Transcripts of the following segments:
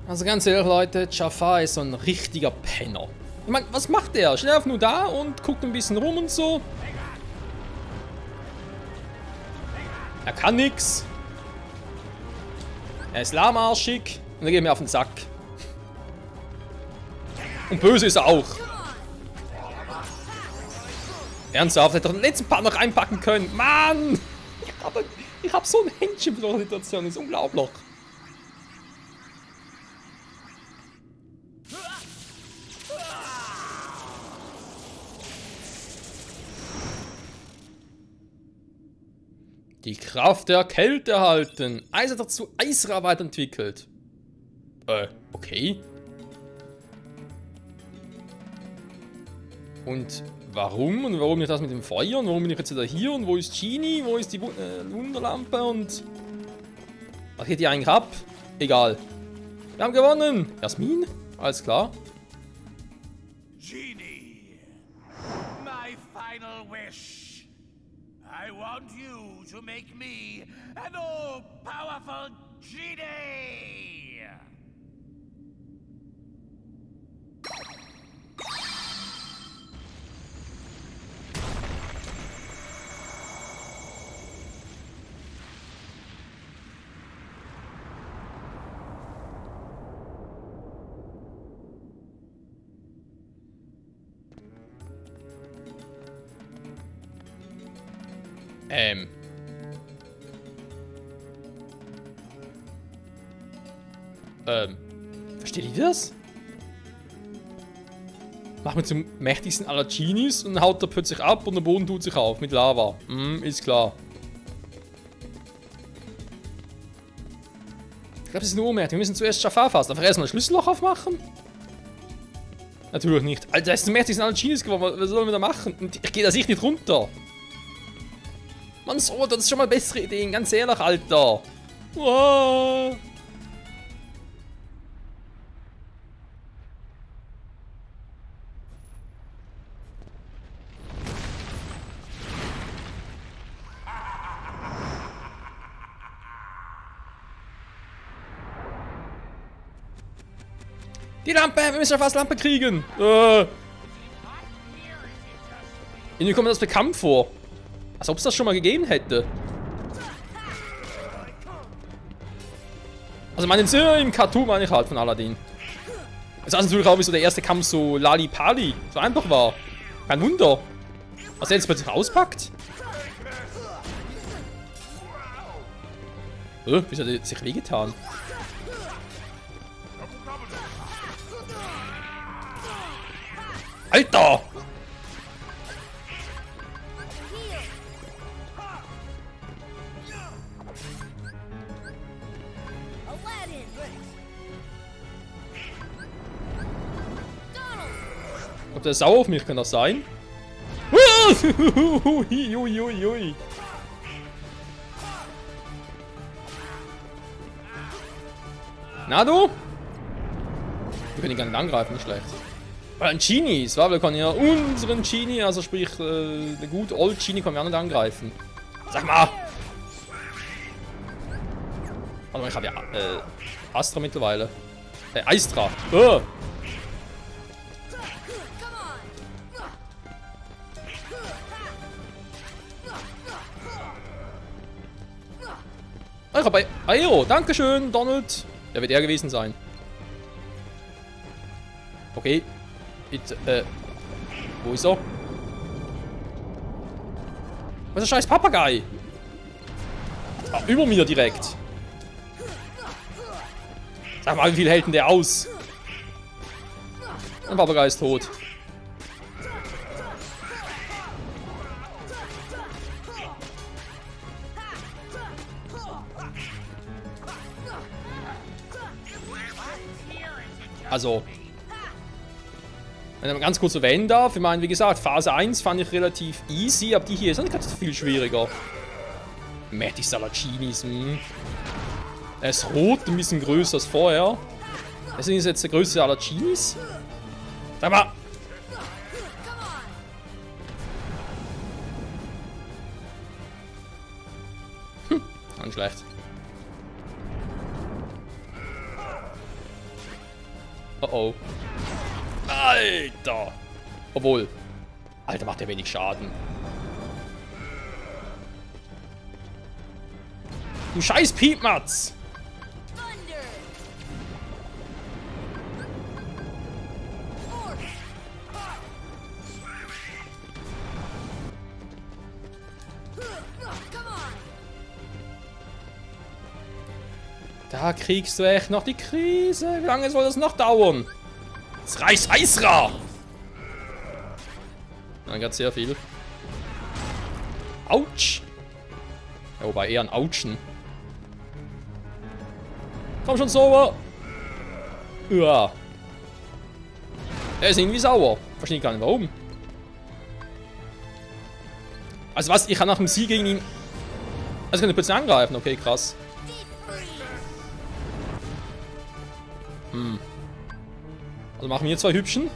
Also ganz ehrlich, Leute, Jafar ist so ein richtiger Penner. Ich meine, was macht der? Steht einfach nur da und guckt ein bisschen rum und so. Er kann nix. Er ist lahmarschig und er geht mir auf den Sack. Und böse ist er auch. Ernsthaft, hätte er den letzten Part noch reinpacken können. Mann! Ich hab so ein Händchen für solche Situationen, das ist unglaublich. Die Kraft der Kälte erhalten. Eis hat dazu Eisra weiterentwickelt. Okay. Und warum? Und warum nicht das mit dem Feuer? Und warum bin ich jetzt wieder hier? Und wo ist Genie? Wo ist die Wunderlampe? Und was geht hier eigentlich ab? Egal. Wir haben gewonnen. Jasmin? Alles klar. Genie, my final wish. I want you to make me an all-powerful genie. Versteht ihr das? Macht mir zum mächtigsten aller Genies und haut da plötzlich ab und der Boden tut sich auf mit Lava. Ist klar. Ich glaube, das ist nur mächtig. Wir müssen zuerst Jafar fassen. Darf er erstmal ein Schlüsselloch aufmachen? Natürlich nicht. Alter, das ist der mächtigste aller Genies geworden. Was sollen wir da machen? Und ich gehe da sicher nicht runter. Mann, so, das ist schon mal bessere Ideen. Ganz ehrlich, Alter. Wow. Die Lampe! Wir müssen ja fast Lampe kriegen! Irgendwie kommt mir das bekannt vor. Als ob es das schon mal gegeben hätte. Also meinen Sie im Cartoon meine ich halt von Aladdin. Es war natürlich auch wie so der erste Kampf so Lali-Pali. So einfach war. Kein Wunder. Was er jetzt plötzlich auspackt. Wieso hat er sich wehgetan? Alter! Ob der sauer auf mich, kann das sein? Ui. Na du? Wir können ihn gar nicht angreifen, nicht schlecht. Ein Genie, wir können ja unseren Genie, also sprich, der gut Old Genie, können wir auch nicht angreifen. Sag mal! Warte mal, ich habe ja Astra mittlerweile. Aistra. Ich habe Aero. Dankeschön, Donald. Der wird er gewesen sein. Okay. Wo ist er? Was ist der scheiß Papagei? Ah, über mir direkt. Sag mal, wie viel hält denn der aus? Ein Papagei ist tot. Also, wenn ich mal ganz kurz erwähnen darf, ich meine, wie gesagt, Phase 1 fand ich relativ easy, aber die hier ist nicht ganz viel schwieriger. Mächtig Salacinis, Er ist rot, ein bisschen größer als vorher. Deswegen ist jetzt der größte aller Genies. Sag mal! Nicht schlecht. Oh oh. Alter. Obwohl. Alter, macht der wenig Schaden. Du scheiß Piepmatz. Da kriegst du echt noch die Krise. Wie lange soll das noch dauern? Das reicht Eisra! Dann ganz sehr viel. Autsch! Ja, wobei eher ein Autschen. Komm schon sauber! Ja. Er ist irgendwie sauer. Verstehe ich gar nicht warum. Also was? Ich kann nach dem Sieg gegen ihn. Also kann ich plötzlich angreifen. Okay, krass. Also machen wir 2 Hübschen.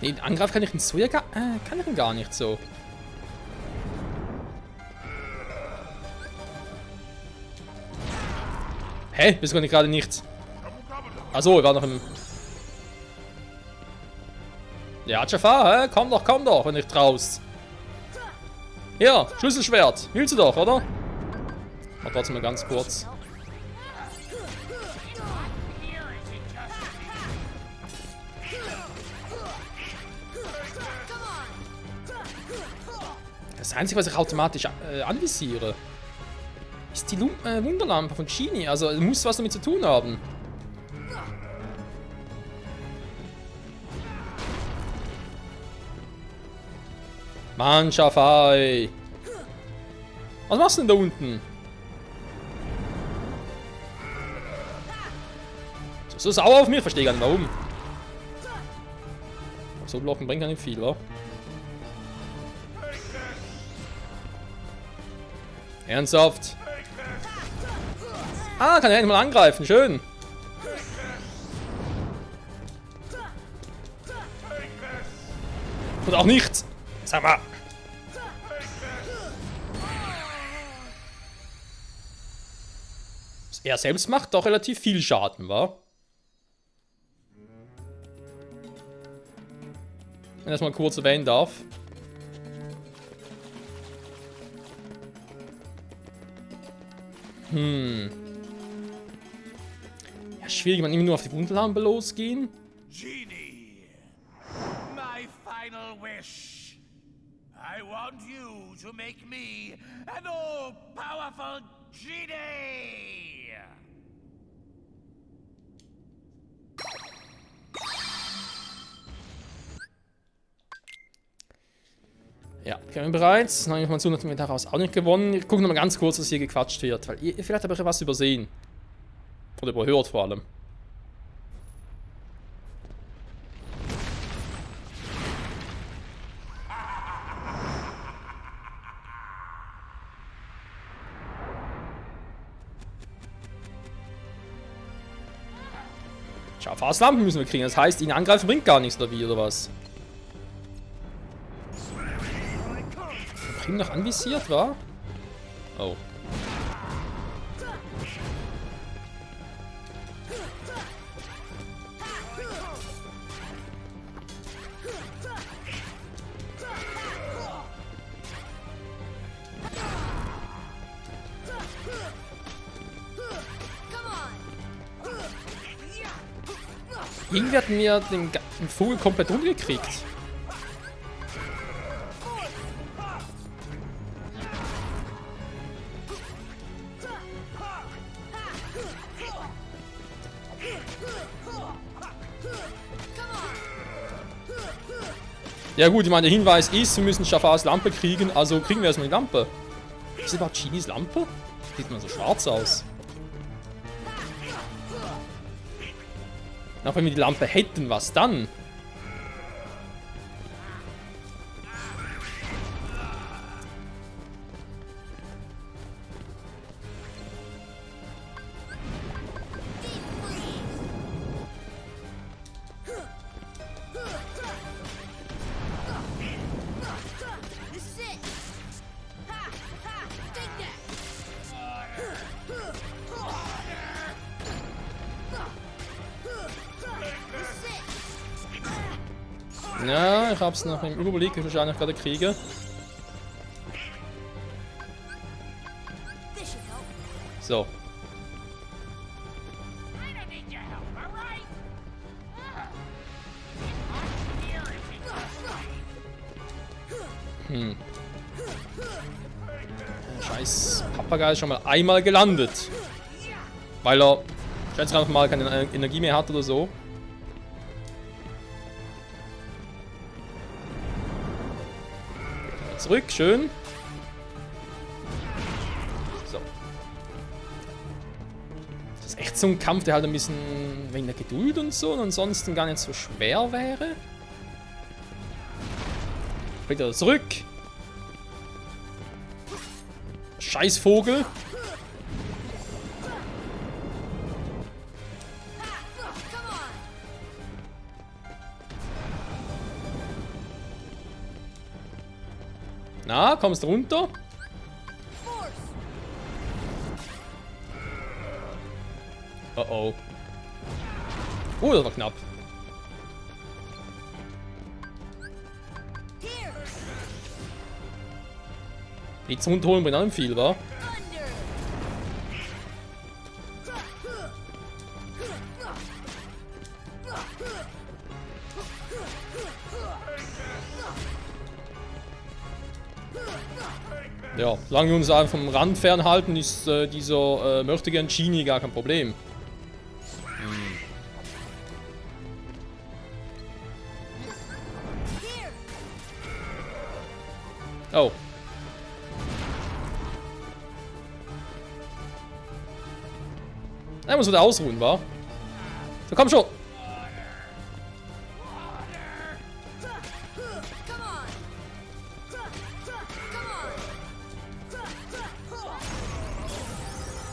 Nee, den Angriff kann ich ihn so ja gar, kann ich ihn gar nicht so. Hä? Wieso kann ich gerade nicht? Achso, ich war noch im... Ja, Jafar, komm doch, wenn ich traust. Hier, Schlüsselschwert. Willst du doch, oder? Mach trotzdem mal ganz kurz. Das Einzige, was ich automatisch anvisiere, ist die Wunderlampe von Genie. Also, es muss was damit zu tun haben. Mann, Schafai. Was machst du denn da unten? So sauer auf mir, verstehe gar nicht warum. So blocken bringt ja nicht viel, wa? Ernsthaft? Ah, kann er endlich mal angreifen, schön. Und auch nicht. Sag mal. Was er selbst macht doch relativ viel Schaden, wa? Wenn ich das mal kurz erwähnen darf. Ja, schwierig, man immer nur auf die Wunderlampe losgehen. Genie, my final wish. I want you to make me an all-powerful genie. Ja, kennen wir bereits. Neue Informationen hat mir daraus auch nicht gewonnen. Ich gucke nochmal ganz kurz, was hier gequatscht wird, weil ihr vielleicht habt ihr was übersehen. Oder überhört vor allem. Jafars Lampen müssen wir kriegen. Das heißt, ihn angreifen bringt gar nichts, oder wie, oder was? Kriegen noch anvisiert, wa? Oh. Irgendwie hatten wir den Vogel komplett umgekriegt. Ja gut, ich meine, der Hinweis ist, wir müssen Jafars Lampe kriegen, also kriegen wir erstmal die Lampe. Ist das überhaupt Genies Lampe? Sieht man so schwarz aus. Auch wenn wir die Lampe hätten, was dann? Ja, ich hab's noch im Überblick, ich wahrscheinlich gerade kriege. So. Scheiß Papagei ist schon mal einmal gelandet. Weil er, schätze einfach mal, keine Energie mehr hat oder so. Zurück, schön. So. Das ist echt so ein Kampf, der halt ein bisschen wegen der Geduld und so und ansonsten gar nicht so schwer wäre. Bringt er zurück. Scheiß Vogel. Na, kommst du runter? Oh oh. Oh, das war knapp. Die zum Runterholen bringt auch nicht viel, wa? Ja, solange wir uns einfach vom Rand fernhalten, ist dieser möchtegern Genie gar kein Problem. Oh. Er muss wieder ausruhen, wa? So, komm schon!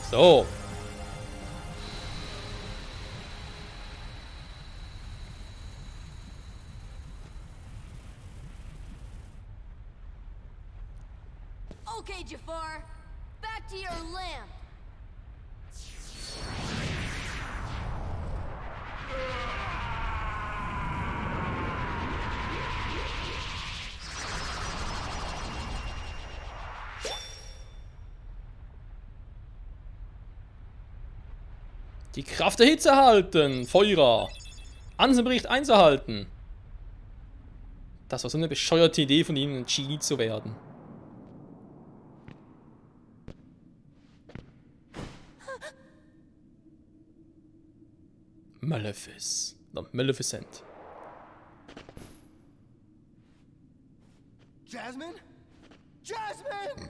So. Okay, Jafar. Back to your lamp. Die Kraft der Hitze halten. Feuer. Ansenbericht einzuhalten. Das war so eine bescheuerte Idee von ihnen, ein Genie zu werden. Maleficent. Jasmine? Jasmine!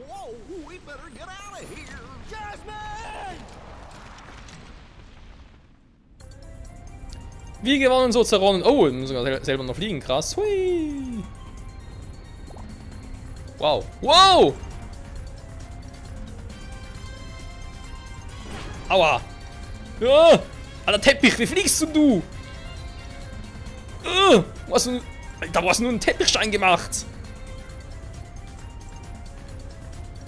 Whoa, we better get out of here! Jasmine! Wie gewonnen, so zerronnen. Oh, wir müssen sogar selber noch fliegen. Krass. Hui. Wow. Wow! Aua! Ja! Alter Teppich, wie fliegst du? Da hast du nur einen Teppichstein gemacht.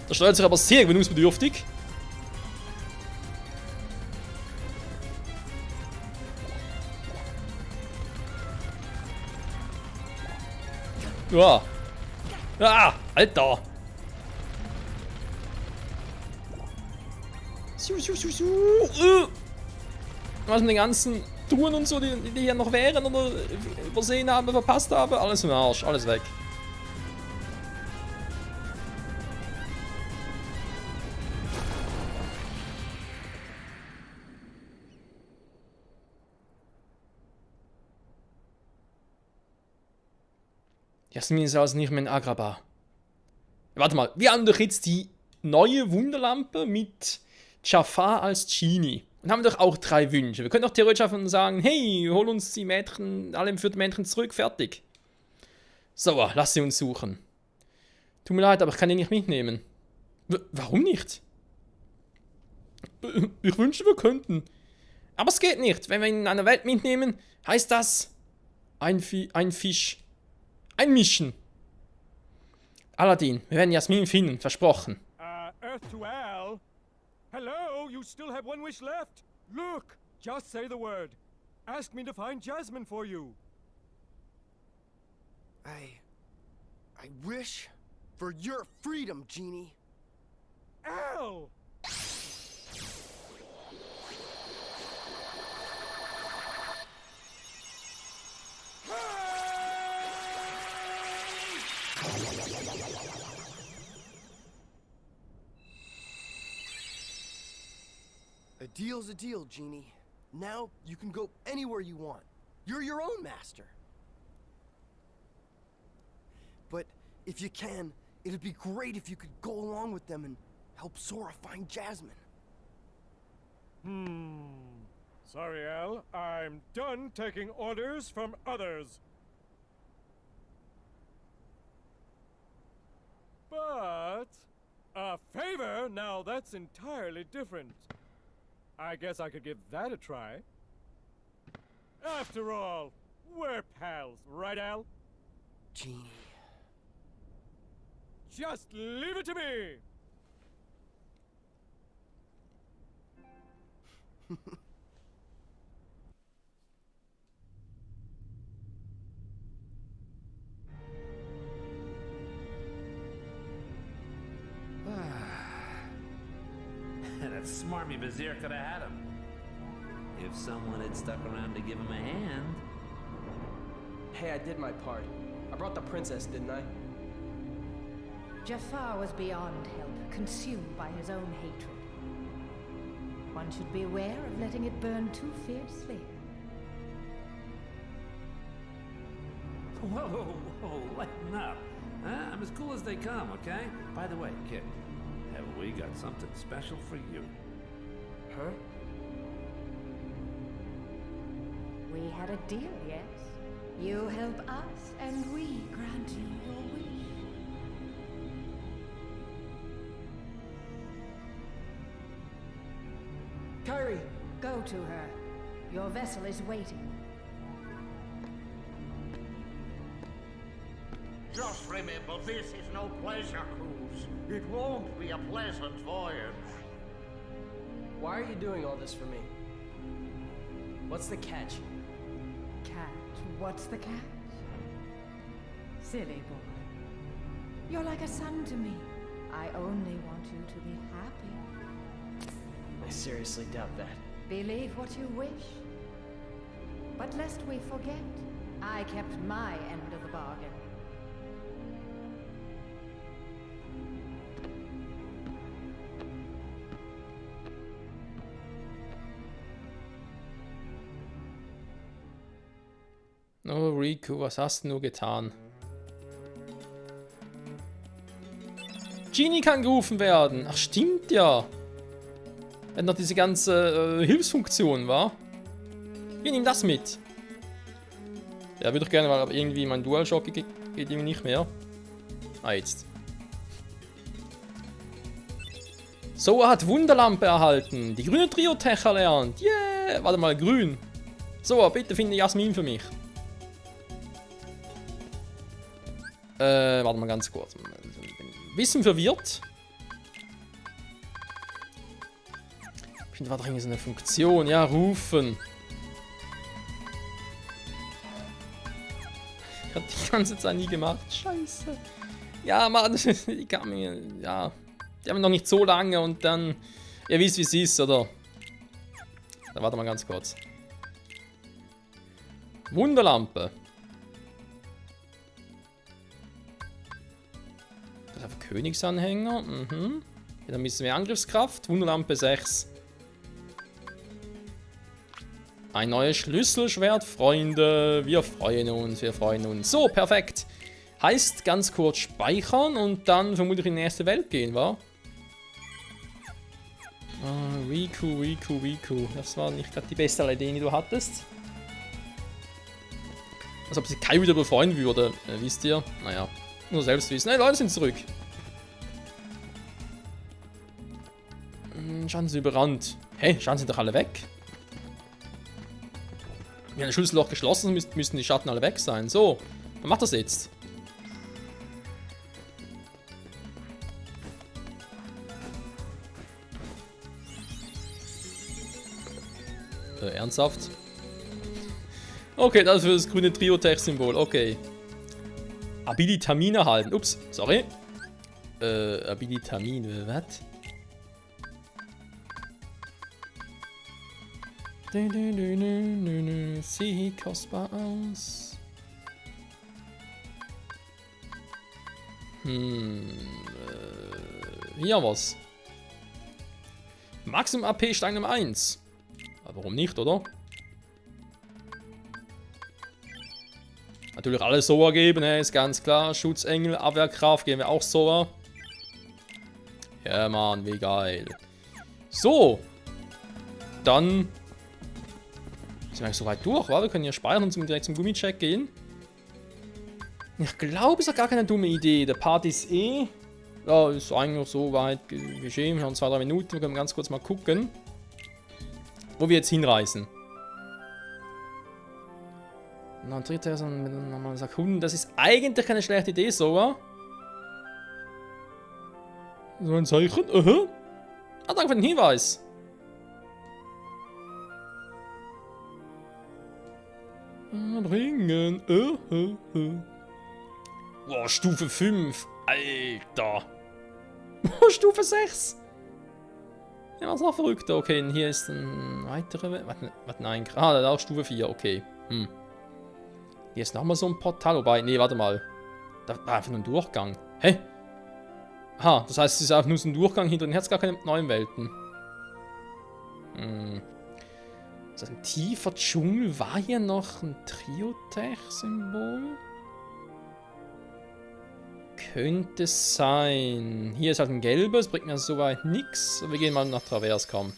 Das steuert sich aber sehr gewöhnungsbedürftig. Ja. Ah, Alter. Was mit den ganzen Touren und so, die hier noch wären oder übersehen haben, verpasst habe, alles im Arsch, alles weg. Jasmin ist also nicht mehr in Agrabah. Warte mal, wir haben doch jetzt die neue Wunderlampe mit Jafar als Genie. Und haben doch auch 3 Wünsche. Wir können doch theoretisch einfach sagen, hey, hol uns die Mädchen, alle entführten Mädchen zurück, fertig. So, lass sie uns suchen. Tut mir leid, aber ich kann die nicht mitnehmen. Warum nicht? Ich wünschte, wir könnten. Aber es geht nicht. Wenn wir ihn in einer Welt mitnehmen, heißt das ein Fisch. Ein Mischen. Aladdin, wir werden Jasmin finden, versprochen. Earth to Al? Hello, you still have 1 wish left? Look, just say the word. Ask me to find Jasmine for you. I wish for your freedom, Genie. Al! A deal's a deal, Genie. Now you can go anywhere you want. You're your own master. But if you can, it'd be great if you could go along with them and help Sora find Jasmine. Sorry, Al. I'm done taking orders from others. But a favor? Now that's entirely different. I guess I could give that a try. After all, we're pals, right, Al? Genie. Just leave it to me! That smarmy vizier could have had him. If someone had stuck around to give him a hand. Hey, I did my part. I brought the princess, didn't I? Jafar was beyond help, consumed by his own hatred. One should beware of letting it burn too fiercely. Whoa, lighten up. Huh? I'm as cool as they come, okay? By the way, kid, have we got something special for you? Huh? We had a deal, yes? You help us, and we grant you your wish. Kyrie! Go to her. Your vessel is waiting. Just remember, this is no pleasure cruise. It won't be a pleasant voyage. Why are you doing all this for me? What's the catch? Catch? What's the catch? Silly boy. You're like a son to me. I only want you to be happy. I seriously doubt that. Believe what you wish. But lest we forget, I kept my end of the bargain. Oh, Riku, was hast du nur getan? Genie kann gerufen werden. Ach, stimmt ja. Er hat noch diese ganze Hilfsfunktion, wa? Wir nehmen das mit. Ja, würde ich gerne, weil aber irgendwie mein DualShock geht irgendwie nicht mehr. Ah, jetzt. So, er hat Wunderlampe erhalten. Die grüne Trio-Tech erlernt. Yeah! Warte mal, grün. So, bitte finde Jasmin für mich. Warte mal ganz kurz. Bisschen verwirrt. Ich finde, war doch irgendwie so eine Funktion. Ja, rufen. Ich hab die ganze Zeit nie gemacht. Scheiße. Ja, Mann, die kann mir. Ja. Die haben noch nicht so lange und dann. Ihr wisst, wie es ist, oder? Da warte mal ganz kurz. Wunderlampe. Das ist einfach Königsanhänger. Mhm. Ja, dann müssen wir Angriffskraft. Wunderlampe 6. Ein neues Schlüsselschwert, Freunde. Wir freuen uns, wir freuen uns. So, perfekt. Heißt ganz kurz speichern und dann vermutlich in die nächste Welt gehen, wa? Riku. Das war nicht gerade die beste Idee, die du hattest. Als ob sich Kai wieder befreuen würde, wisst ihr? Naja, nur selbst wissen. Hey, Leute sind zurück. Schaden sie überrannt. Hey, Schaden sind doch alle weg. Wir haben ein Schlüsselloch geschlossen, müssten die Schatten alle weg sein. So, wer macht das jetzt? Ernsthaft? Okay, das ist für das grüne Trio-Tech-Symbol. Okay. Abilitamin erhalten. Ups, sorry. Abilitamin, was? Sieht kostbar aus. Hier was. Maximum AP steigt um 1. Aber warum nicht, oder? Natürlich alles Soa geben, ist ganz klar. Schutzengel, Abwehrkraft geben wir auch Soa. Ja, Mann, wie geil. So. Dann sind wir eigentlich so weit durch, wa? Wir können hier speichern und direkt zum Gummicheck gehen. Ich glaube, es ist gar keine dumme Idee. Der Part ist ja, ist eigentlich so weit geschehen. Wir haben 2-3 Minuten. Wir können ganz kurz mal gucken, wo wir jetzt hinreisen. Na, dritter, nochmal sagt Hunden. Das ist eigentlich keine schlechte Idee, so. So ein Zeichen. Ah, danke für den Hinweis. Ringen. Boah, Stufe 5. Alter. Stufe 6. Ja, was noch verrückter. Okay, und hier ist ein weiterer. Was, nein. Ah, da ist auch Stufe 4. Okay. Hier ist nochmal so ein Portal. Wobei, nee, warte mal. Da war einfach nur ein Durchgang. Hä? Aha, das heißt, es ist einfach nur so ein Durchgang hinter den Herz, gar keine neuen Welten. Ist das ein tiefer Dschungel? War hier noch ein Trio-Tech-Symbol? Könnte sein. Hier ist halt ein gelbes, bringt mir soweit nichts. Wir gehen mal nach Traverskamm.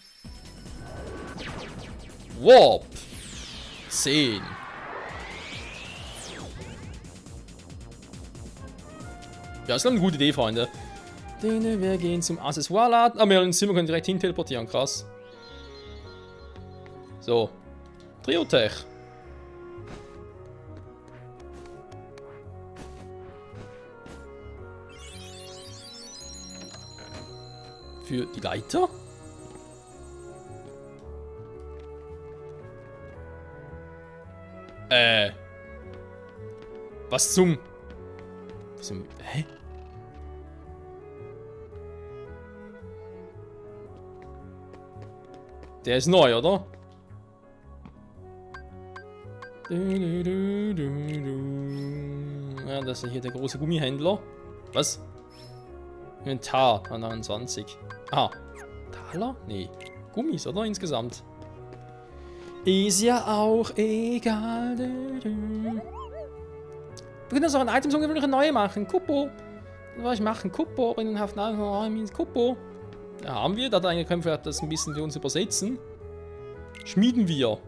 Warp. 10. Ja, ist eine gute Idee, Freunde. Wir gehen zum Accessoire-Laden. Aber wir können direkt hin teleportieren, krass. So. Trio-Tech. Für die Leiter? Was zum... Hä? Der ist neu, oder? Ja, das ist hier der große Gummihändler. Was? Inventar, 29. Ah, Taler? Nee. Gummis, oder? Insgesamt. Ist ja auch egal. Wir können das auch ein Item so gewöhnliche neue machen. Kuppo. Was ich machen? Kuppo. Binnenhaft Kuppo. Ja, haben wir. Da können wir das ein bisschen für uns übersetzen. Schmieden wir.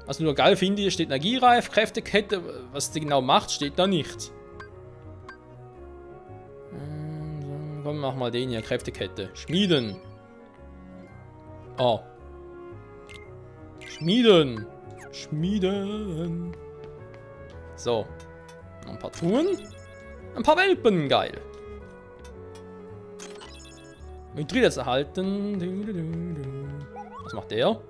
Was ich nur geil finde, hier steht Energiereif, Kräftekette. Was die genau macht, steht da nicht. Komm, mach mal den hier, Kräftekette. Schmieden. Oh. Schmieden. Schmieden. So. Ein paar Truhen. Ein paar Welpen. Geil. Mithril erhalten. Was macht der?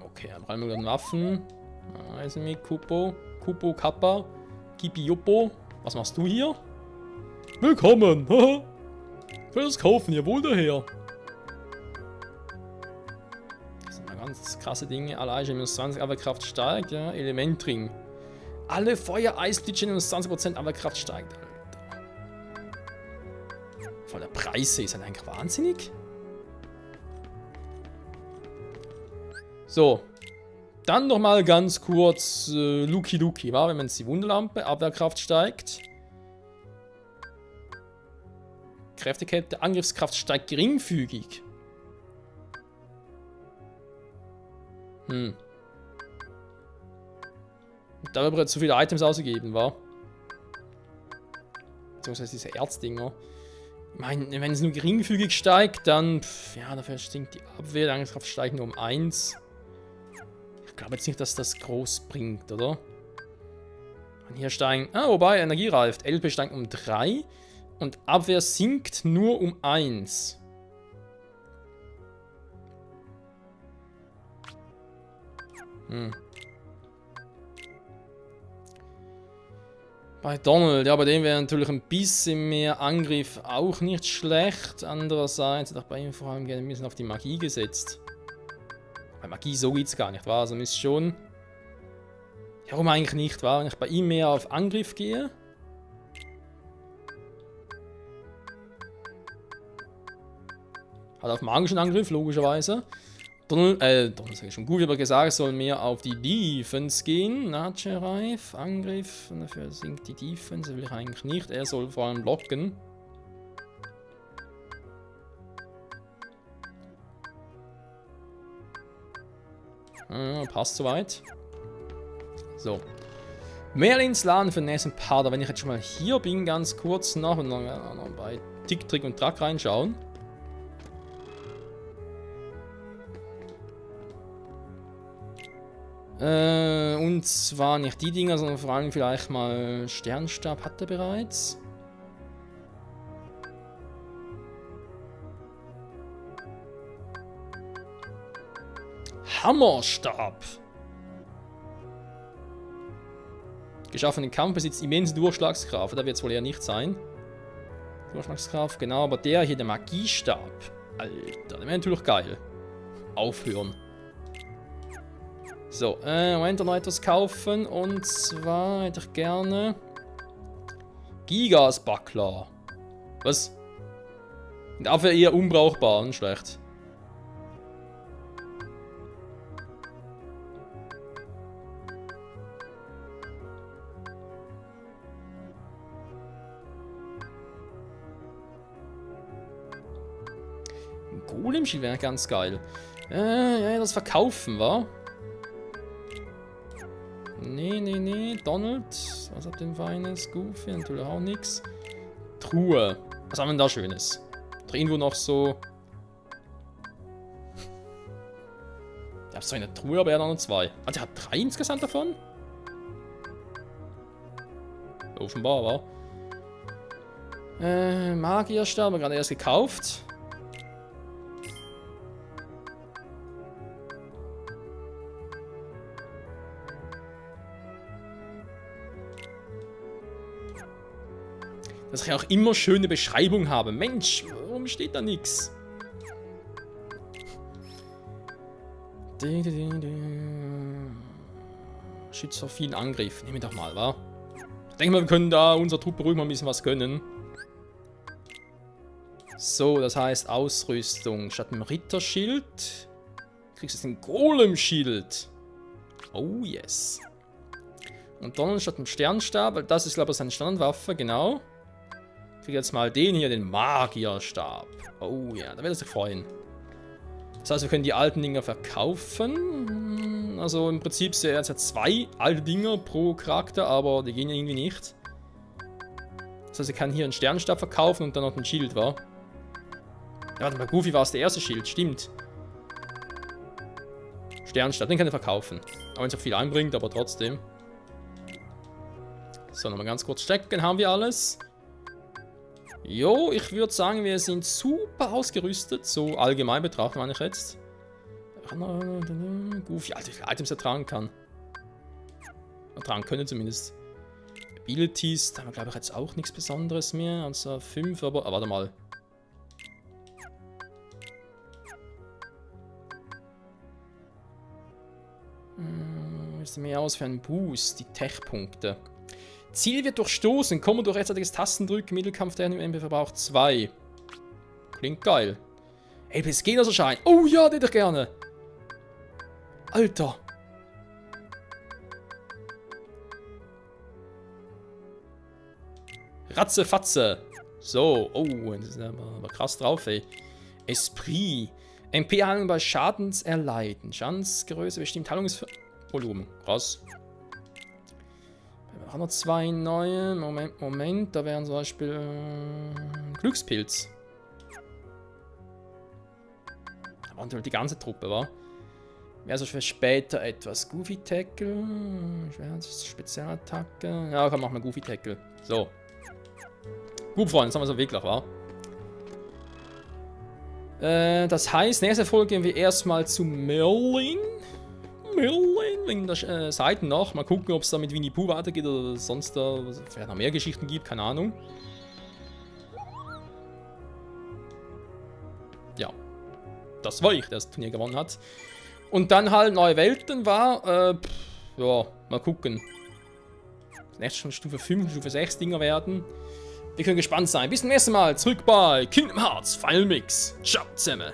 Okay, 3 Millionen Waffen. Also mit Kupo. Kupo Kappa. Kipi Joppo. Was machst du hier? Willkommen. Für das Kaufen hier wohl daher. Das sind mal ganz krasse Dinge. Allein minus 20 Abwehrkraft steigt. Ja, Elementring. Alle Feuer-Eisblitze minus 20% Abwehrkraft steigt. Alter. Voll der Preis ist halt eigentlich wahnsinnig. So. Dann nochmal ganz kurz Luki Luki, wa? Wenn man die Wunderlampe, Abwehrkraft steigt. Kräftekette, Angriffskraft steigt geringfügig. Da wird jetzt zu viele Items ausgegeben, wa? Beziehungsweise diese Erzdinger. Ich meine, wenn es nur geringfügig steigt, dann... ja, dafür stinkt die Abwehr. Die Angriffskraft steigt nur um 1. Ich glaube jetzt nicht, dass das groß bringt, oder? Und hier steigen... ah, wobei, Energie reift. LP steigt um 3. Und Abwehr sinkt nur um 1. Bei Donald, ja, bei dem wäre natürlich ein bisschen mehr Angriff auch nicht schlecht. Andererseits hat auch bei ihm vor allem gerne ein bisschen auf die Magie gesetzt. Bei Magie so geht's gar nicht, wahr? Also müsste schon... ja, warum eigentlich nicht, wahr? Wenn ich bei ihm mehr auf Angriff gehe... hat auf magischen Angriff, logischerweise. Donald sag ich schon gut, aber gesagt, soll mehr auf die Defense gehen. Nachereif, Angriff, und dafür sinkt die Defense, will ich eigentlich nicht. Er soll vor allem blocken. Passt soweit. So. Merlins Laden für nächsten Partner. Wenn ich jetzt schon mal hier bin, ganz kurz noch und dann noch bei Tick, Trick und Track reinschauen. Und zwar nicht die Dinger, sondern vor allem vielleicht mal Sternstab hat er bereits. Hammerstab. Geschaffene Kampf besitzt immense Durchschlagskraft. Da wird es wohl eher nicht sein. Durchschlagskraft, genau, aber der hier, der Magiestab. Alter, der wäre natürlich geil. Aufhören. So, Moment, noch etwas kaufen. Und zwar hätte ich gerne... Gigas-Buckler. Was? Und Abwehr eher unbrauchbar, nicht schlecht. Ein Golem-Schild wäre ganz geil. Ja, das verkaufen, wa? Nee. Donald. Was habt ihr denn Feines? Goofy, natürlich auch nix. Truhe. Was haben wir denn da Schönes? Oder irgendwo noch so... Ich hab so eine Truhe, aber er hat noch 2. Also er hat 3 insgesamt davon? Offenbar, wa? Magierstab haben wir gerade erst gekauft. Dass ich auch immer schöne Beschreibung habe. Mensch, warum steht da nichts? Schützt vor vielen Angriff. Nehmen wir doch mal, wa? Ich denke mal, wir können da unserer Truppe ruhig mal ein bisschen was gönnen. So, das heißt Ausrüstung. Statt einem Ritterschild kriegst du jetzt ein Golem-Schild. Oh, yes. Und dann statt einem Sternstab, das ist, glaube ich, seine Standardwaffe, genau. Ich kriege jetzt mal den hier, den Magierstab. Oh ja, da wird er sich freuen. Das heißt, wir können die alten Dinger verkaufen. Also im Prinzip sind jetzt 2 alte Dinger pro Charakter, aber die gehen ja irgendwie nicht. Das heißt, ich kann hier einen Sternstab verkaufen und dann noch ein Schild, wa? Ja, warte mal, Goofy war es der erste Schild, stimmt. Sternstab, den kann ich verkaufen. Auch wenn es auch viel einbringt, aber trotzdem. So, nochmal ganz kurz checken, haben wir alles? Jo, ich würde sagen, wir sind super ausgerüstet. So allgemein betrachtet, meine ich jetzt. Goofy, Alter, wie viele Items er tragen kann. Tragen können zumindest. Abilities, da haben wir, glaube ich, jetzt auch nichts Besonderes mehr. Also 5, aber warte mal. Ist mehr aus für einen Boost, die Tech-Punkte. Ziel wird durchstoßen, Kommen durch rechtzeitiges Tastendrücken, Mittelkampf der MP verbraucht 2. Klingt geil. LPS Gegnerserschein. Oh ja, den hätte ich gerne. Alter. Ratzefatze. So. Oh, das ist aber krass drauf, ey. Esprit. MP-Heilung bei Schadenserleiden. Schadensgröße bestimmt Heilungsvolumen. Krass. Wir haben noch 2 neue. Moment. Da wären zum Beispiel Glückspilz. Da waren die ganze Truppe, wa? Wäre also für später etwas. Goofy Tackle. Spezialattacke. Ja, komm, machen wir Goofy Tackle. So. Gut, Freunde, das haben wir so wirklich, wa? Das heißt, nächste Folge gehen wir erstmal zu Merlin. Wegen der Seiten noch. Mal gucken, ob es da mit Winnie Pooh weitergeht oder sonst da vielleicht noch mehr Geschichten gibt, keine Ahnung. Ja. Das war ich, der das Turnier gewonnen hat. Und dann halt neue Welten war, ja, mal gucken. Das nächste schon Stufe 5, Stufe 6 Dinger werden. Wir können gespannt sein. Bis zum nächsten Mal. Zurück bei Kingdom Hearts Final Mix. Ciao zusammen.